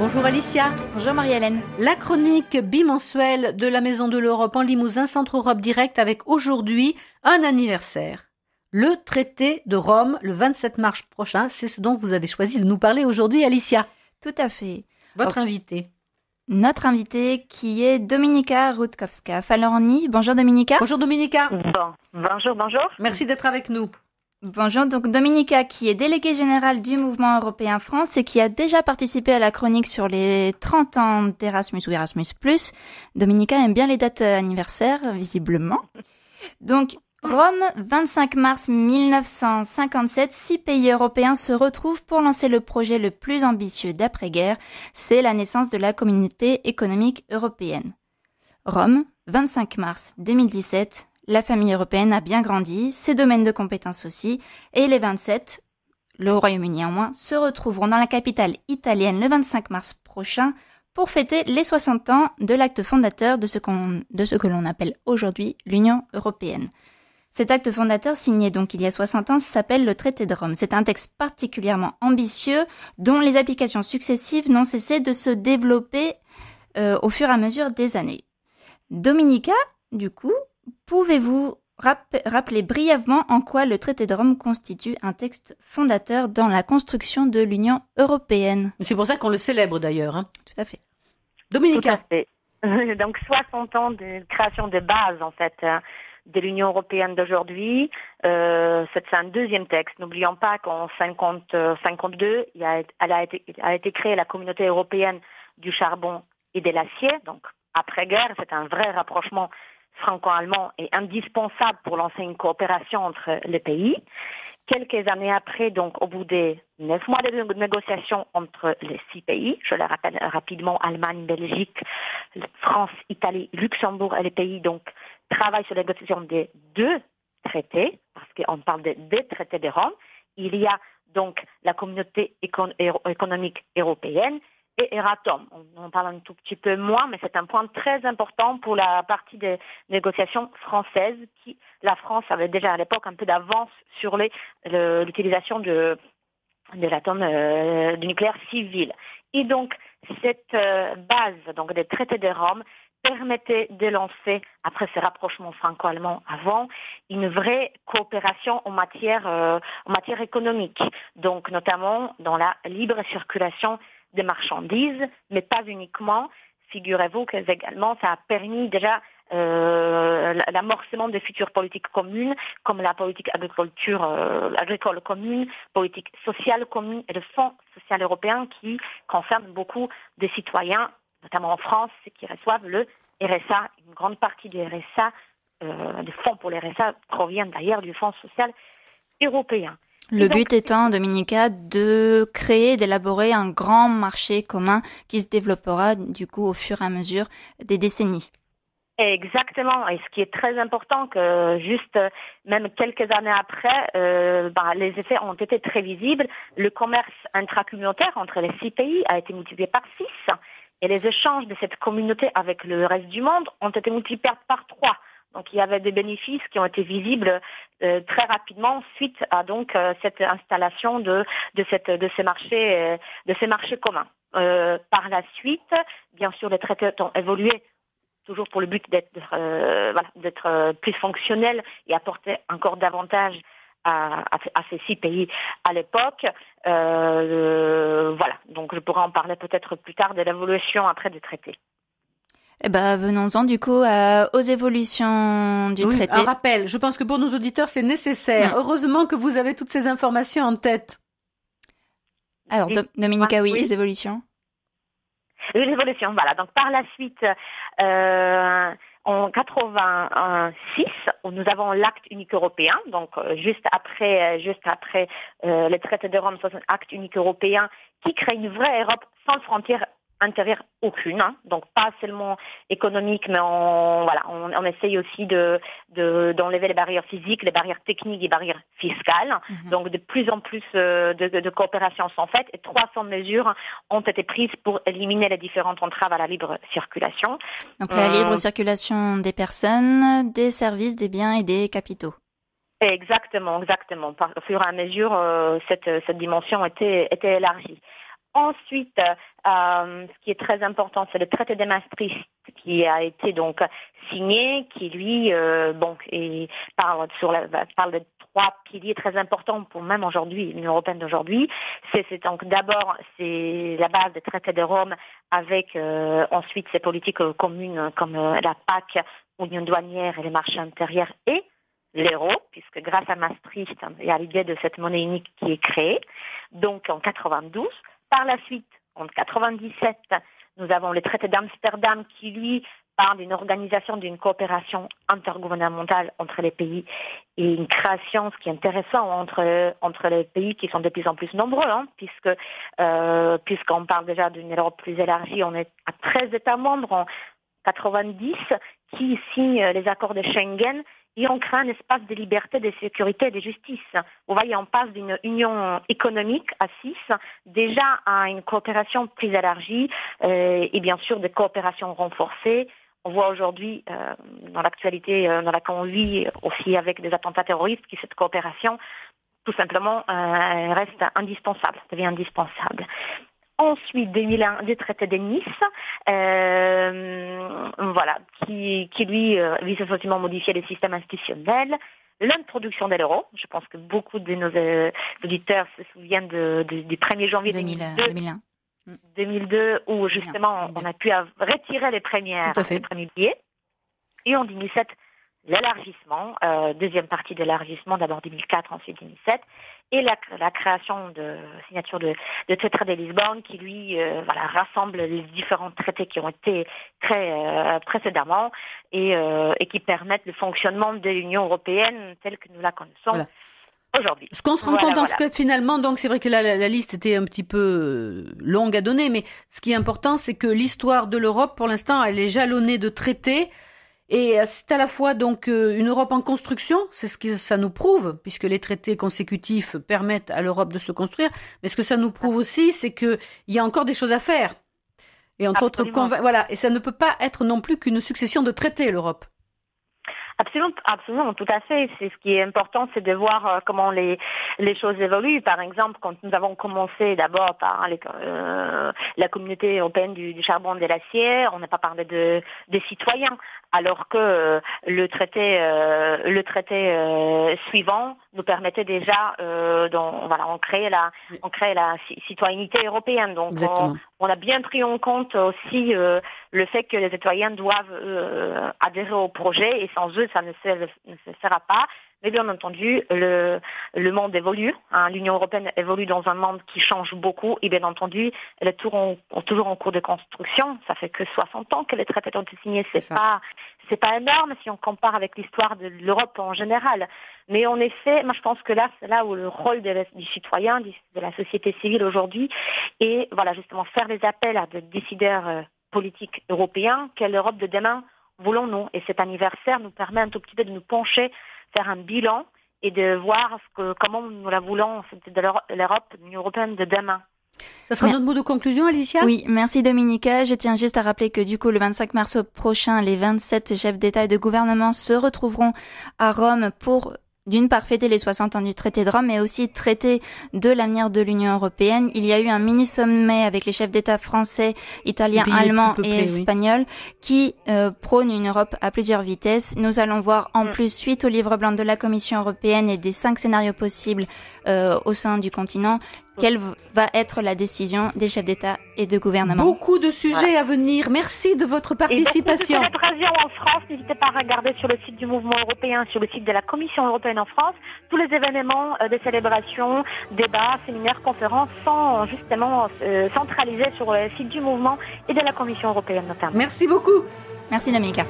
Bonjour Alicia. Bonjour Marie-Hélène. La chronique bimensuelle de la Maison de l'Europe en Limousin, Centre Europe Direct, avec aujourd'hui un anniversaire. Le traité de Rome, le 27 mars prochain, c'est ce dont vous avez choisi de nous parler aujourd'hui, Alicia. Tout à fait. Votre invitée. Notre invitée qui est Dominika Rutkowska-Falorni. Bonjour Dominika. Bonjour Dominika. Bonjour. Merci d'être avec nous. Bonjour, donc Dominika qui est déléguée générale du Mouvement Européen France et qui a déjà participé à la chronique sur les 30 ans d'Erasmus ou Erasmus+. Dominika aime bien les dates anniversaires, visiblement. Donc, Rome, 25 mars 1957, 6 pays européens se retrouvent pour lancer le projet le plus ambitieux d'après-guerre, c'est la naissance de la Communauté économique européenne. Rome, 25 mars 2017, la famille européenne a bien grandi, ses domaines de compétences aussi, et les 27, le Royaume-Uni en moins, se retrouveront dans la capitale italienne le 25 mars prochain pour fêter les 60 ans de l'acte fondateur de ce que l'on appelle aujourd'hui l'Union européenne. Cet acte fondateur, signé donc il y a 60 ans, s'appelle le traité de Rome. C'est un texte particulièrement ambitieux dont les applications successives n'ont cessé de se développer au fur et à mesure des années. Dominika, du coup, pouvez-vous rappeler brièvement en quoi le traité de Rome constitue un texte fondateur dans la construction de l'Union européenne? C'est pour ça qu'on le célèbre d'ailleurs. Tout à fait. Dominika. Tout à fait. Donc 60 ans de création de base en fait de l'Union européenne d'aujourd'hui. C'est un deuxième texte. N'oublions pas qu'en 52, a été créée la Communauté européenne du charbon et de l'acier. Donc après-guerre, c'est un vrai rapprochement franco-allemand est indispensable pour lancer une coopération entre les pays. Quelques années après, donc au bout des 9 mois de négociations entre les 6 pays, je le rappelle rapidement, Allemagne, Belgique, France, Italie, Luxembourg et les pays donc travaillent sur la négociation des 2 traités, parce qu'on parle des traités de Rome. Il y a donc la communauté économique européenne et Euratom. On en parle un tout petit peu moins, mais c'est un point très important pour la partie des négociations françaises. La France avait déjà à l'époque un peu d'avance sur l'utilisation de l'atome du nucléaire civil. Et donc cette base donc des traités de Rome permettait de lancer, après ces rapprochements franco-allemands avant, une vraie coopération en matière économique, donc notamment dans la libre circulation des marchandises, mais pas uniquement. Figurez-vous que également ça a permis déjà l'amorcement de futures politiques communes, comme la politique agricole commune, politique sociale commune et le Fonds social européen qui concerne beaucoup de citoyens, notamment en France, qui reçoivent le RSA. Une grande partie du RSA, des fonds pour le RSA proviennent d'ailleurs du Fonds social européen. Le but étant, Dominika, de créer, d'élaborer un grand marché commun qui se développera du coup au fur et à mesure des décennies. Exactement, et ce qui est très important, que juste même quelques années après, les effets ont été très visibles. Le commerce intracommunautaire entre les 6 pays a été multiplié par 6, et les échanges de cette communauté avec le reste du monde ont été multipliés par 3. Donc il y avait des bénéfices qui ont été visibles très rapidement suite à donc cette installation de ces marchés communs. Par la suite, bien sûr, les traités ont évolué toujours pour le but d'être plus fonctionnels et apporter encore davantage à ces 6 pays à l'époque. Donc je pourrais en parler peut-être plus tard de l'évolution après des traités. Eh ben, venons-en du coup aux évolutions du traité. Un rappel, je pense que pour nos auditeurs c'est nécessaire. Heureusement que vous avez toutes ces informations en tête. Alors, Dominika, oui, les évolutions. Les évolutions, voilà. Donc par la suite, en 86, nous avons l'acte unique européen. Donc juste après les traités de Rome, c'est un acte unique européen qui crée une vraie Europe sans frontières intérieure aucune, donc pas seulement économique, mais on essaye aussi d'enlever les barrières physiques, les barrières techniques, les barrières fiscales. Donc de plus en plus de coopération sont faites et 300 mesures ont été prises pour éliminer les différentes entraves à la libre circulation. Donc la libre circulation des personnes, des services, des biens et des capitaux. Exactement. Au fur et à mesure, cette dimension était élargie. Ensuite, ce qui est très important, c'est le traité de Maastricht qui a été donc signé, qui lui parle de 3 piliers très importants pour même aujourd'hui l'Union européenne d'aujourd'hui. C'est donc d'abord c'est la base des traités de Rome avec ensuite ces politiques communes comme la PAC, Union douanière et les marchés intérieurs et l'euro, puisque grâce à Maastricht, il y a l'idée de cette monnaie unique qui est créée, donc en 92. Par la suite, en 97, nous avons le traité d'Amsterdam qui, lui, parle d'une organisation, d'une coopération intergouvernementale entre les pays et une création, ce qui est intéressant, entre les pays qui sont de plus en plus nombreux, puisqu'on parle déjà d'une Europe plus élargie, on est à 13 États membres en 90 qui signent les accords de Schengen et on crée un espace de liberté, de sécurité et de justice. Vous voyez, on passe d'une union économique à 6, déjà à une coopération plus élargie et bien sûr des coopérations renforcées. On voit aujourd'hui dans l'actualité dans laquelle on vit aussi avec des attentats terroristes que cette coopération, tout simplement, reste indispensable, devient indispensable. Ensuite, 2001, des traités de Nice, qui lui vise effectivement à modifier les systèmes institutionnels, l'introduction de l'euro. Je pense que beaucoup de nos auditeurs se souviennent du 1er janvier 2002, où justement on a pu retirer les premiers billets. Et en 2007, l'élargissement, deuxième partie de l'élargissement, d'abord 2004, ensuite 2007, et la création de signature de traité de Lisbonne qui lui rassemble les différents traités qui ont été créés précédemment et qui permettent le fonctionnement de l'Union européenne telle que nous la connaissons aujourd'hui. Ce qu'on se rend compte en fait finalement, donc c'est vrai que la liste était un petit peu longue à donner, mais ce qui est important, c'est que l'histoire de l'Europe, pour l'instant, elle est jalonnée de traités. Et c'est à la fois donc une Europe en construction, c'est ce que ça nous prouve, puisque les traités consécutifs permettent à l'Europe de se construire. Mais ce que ça nous prouve aussi, c'est que il y a encore des choses à faire. Et entre autres, et ça ne peut pas être non plus qu'une succession de traités, l'Europe. Absolument, tout à fait. C'est ce qui est important, c'est de voir comment les choses évoluent. Par exemple, quand nous avons commencé d'abord par la communauté européenne du charbon et de l'acier, on n'a pas parlé des citoyens, alors que le traité suivant nous permettait déjà on crée la citoyenneté européenne. Donc on a bien pris en compte aussi le fait que les citoyens doivent adhérer au projet et sans eux ça ne se fera pas. Mais bien entendu, le monde évolue. L'Union européenne évolue dans un monde qui change beaucoup. Et bien entendu, elle est toujours en cours de construction. Ça fait que 60 ans que les traités ont été signés. C'est pas énorme si on compare avec l'histoire de l'Europe en général. Mais en effet, moi je pense que là, c'est là où le rôle du citoyen, de la société civile aujourd'hui, est justement faire des appels à des décideurs politiques européens. Quelle Europe de demain voulons-nous? Et cet anniversaire nous permet un tout petit peu de nous pencher, faire un bilan et de voir comment nous la voulons de l'Europe, l'Union européenne de demain. Ça sera notre mot de conclusion, Alicia? Oui, merci Dominica. Je tiens juste à rappeler que du coup, le 25 mars prochain, les 27 chefs d'État et de gouvernement se retrouveront à Rome pour d'une part fêter les 60 ans du traité de Rome, mais aussi traiter de l'avenir de l'Union européenne. Il y a eu un mini-sommet avec les chefs d'État français, italiens, allemands et espagnols qui prônent une Europe à plusieurs vitesses. Nous allons voir en plus, suite au livre blanc de la Commission européenne et des 5 scénarios possibles au sein du continent, quelle va être la décision des chefs d'État et de gouvernement. Beaucoup de sujets à venir. Merci de votre participation. Et donc, célébrations en France, n'hésitez pas à regarder sur le site du mouvement européen, sur le site de la Commission européenne en France, tous les événements de célébration, débats, séminaires, conférences sont justement centralisés sur le site du mouvement et de la Commission européenne notamment. Merci beaucoup. Merci Dominica.